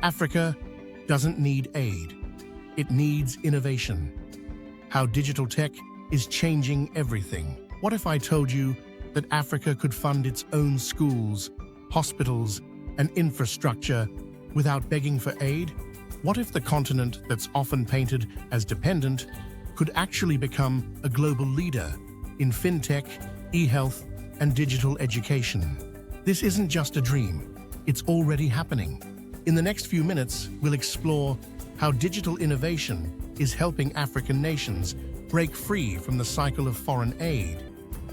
Africa doesn't need aid. It needs innovation. How digital tech is changing everything. What if I told you that Africa could fund its own schools, hospitals, and infrastructure without begging for aid? What if the continent that's often painted as dependent could actually become a global leader in fintech, e-health, and digital education? This isn't just a dream. It's already happening. In the next few minutes, we'll explore how digital innovation is helping African nations break free from the cycle of foreign aid,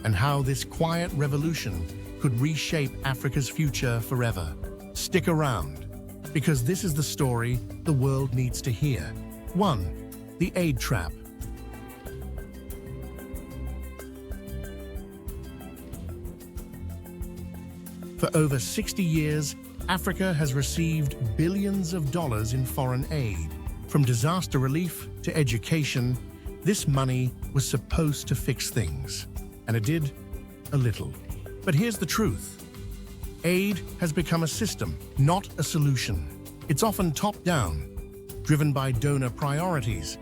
and how this quiet revolution could reshape Africa's future forever. Stick around, because this is the story the world needs to hear. 1. The aid trap. For over 60 years, Africa has received billions of dollars in foreign aid. From disaster relief to education, this money was supposed to fix things. And it did a little. But here's the truth. Aid has become a system, not a solution. It's often top-down, driven by donor priorities,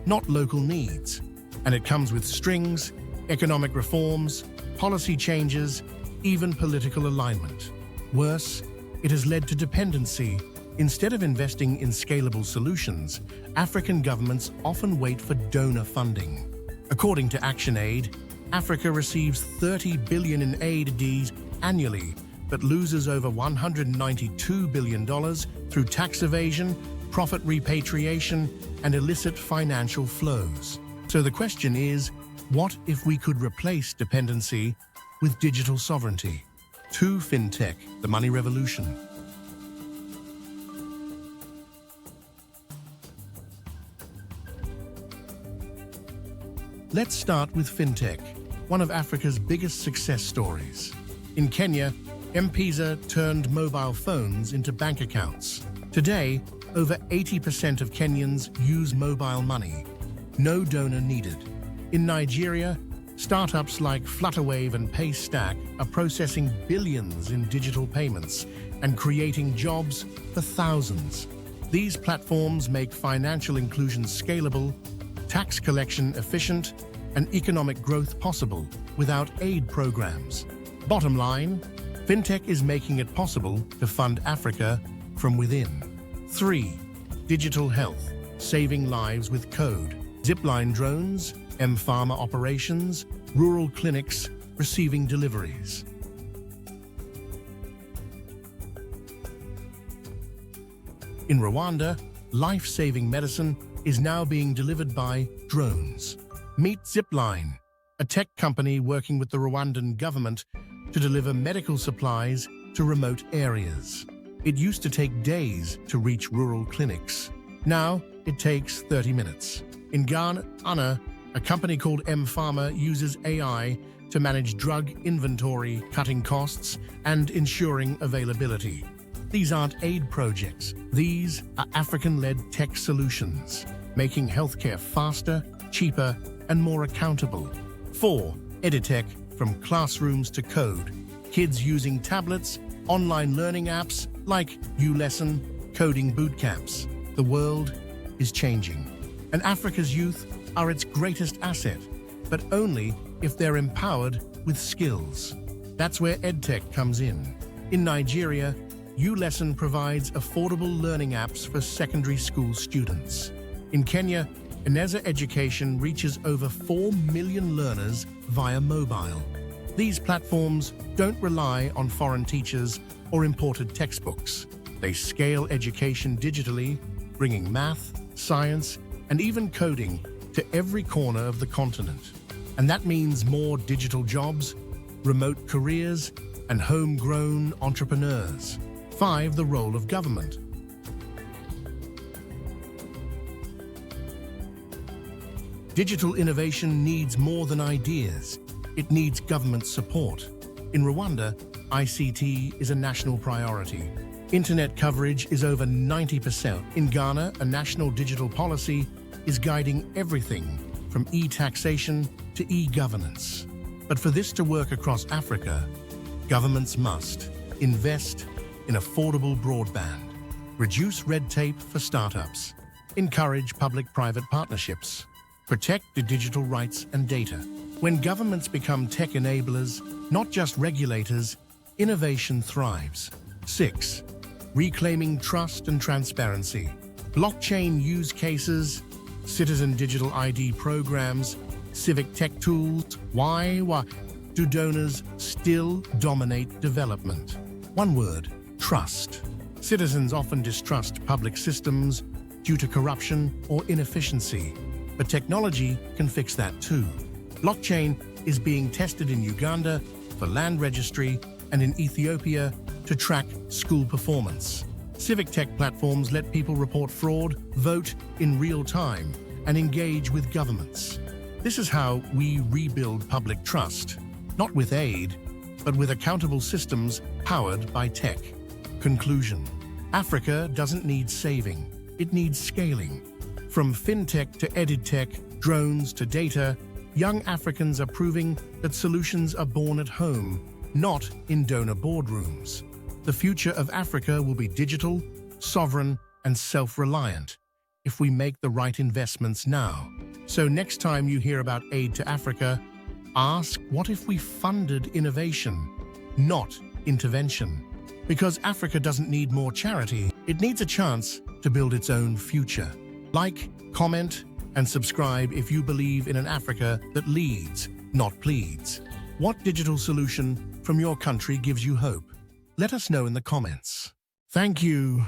not local needs. And it comes with strings, economic reforms, policy changes, even political alignment. Worse, it has led to dependency. Instead of investing in scalable solutions, African governments often wait for donor funding. According to ActionAid, Africa receives $30 billion in aid annually, but loses over $192 billion through tax evasion, profit repatriation, and illicit financial flows. So the question is, what if we could replace dependency with digital sovereignty? 2. Fintech, the money revolution. Let's start with fintech, one of Africa's biggest success stories. In Kenya, M-Pesa turned mobile phones into bank accounts. Today, over 80% of Kenyans use mobile money. No donor needed. In Nigeria, startups like Flutterwave and Paystack are processing billions in digital payments and creating jobs for thousands. These platforms make financial inclusion scalable, tax collection efficient, and economic growth possible without aid programs. Bottom line, fintech is making it possible to fund Africa from within. 3. Digital health, saving lives with code. Zipline drones, M-Pharma operations, rural clinics receiving deliveries. In Rwanda, life-saving medicine is now being delivered by drones. Meet Zipline, a tech company working with the Rwandan government to deliver medical supplies to remote areas. It used to take days to reach rural clinics. Now, it takes 30 minutes. In Ghana, a company called M-Pharma uses AI to manage drug inventory, cutting costs, and ensuring availability. These aren't aid projects. These are African-led tech solutions, making healthcare faster, cheaper, and more accountable. 4. EdTech, from classrooms to code. Kids using tablets, online learning apps like ULesson, coding bootcamps. The world is changing, and Africa's youth are its greatest asset, but only if they're empowered with skills. That's where EdTech comes in. In Nigeria, ULesson provides affordable learning apps for secondary school students. In Kenya, Eneza Education reaches over 4 million learners via mobile. These platforms don't rely on foreign teachers or imported textbooks. They scale education digitally, bringing math, science, and even coding to every corner of the continent. And that means more digital jobs, remote careers, and homegrown entrepreneurs. 5. The role of government. Digital innovation needs more than ideas. It needs government support. In Rwanda, ICT is a national priority. Internet coverage is over 90%. In Ghana, a national digital policy is guiding everything from e-taxation to e-governance. But for this to work across Africa, governments must invest in affordable broadband, Reduce red tape for startups. Encourage public-private partnerships. Protect the digital rights and data. When governments become tech enablers, not just regulators, innovation thrives. 6. Reclaiming trust and transparency. Blockchain use cases, citizen digital ID programs, civic tech tools. Why do donors still dominate development? One word: trust. Citizens often distrust public systems due to corruption or inefficiency, but technology can fix that too. Blockchain is being tested in Uganda for land registry and in Ethiopia to track school performance. Civic tech platforms let people report fraud, vote in real time, and engage with governments. This is how we rebuild public trust, not with aid, but with accountable systems powered by tech. Conclusion: Africa doesn't need saving, it needs scaling. From fintech to edtech, drones to data, young Africans are proving that solutions are born at home, not in donor boardrooms. The future of Africa will be digital, sovereign, and self-reliant if we make the right investments now. So next time you hear about aid to Africa, ask, what if we funded innovation, not intervention? Because Africa doesn't need more charity, it needs a chance to build its own future. Like, comment, and subscribe if you believe in an Africa that leads, not pleads. What digital solution from your country gives you hope? Let us know in the comments. Thank you.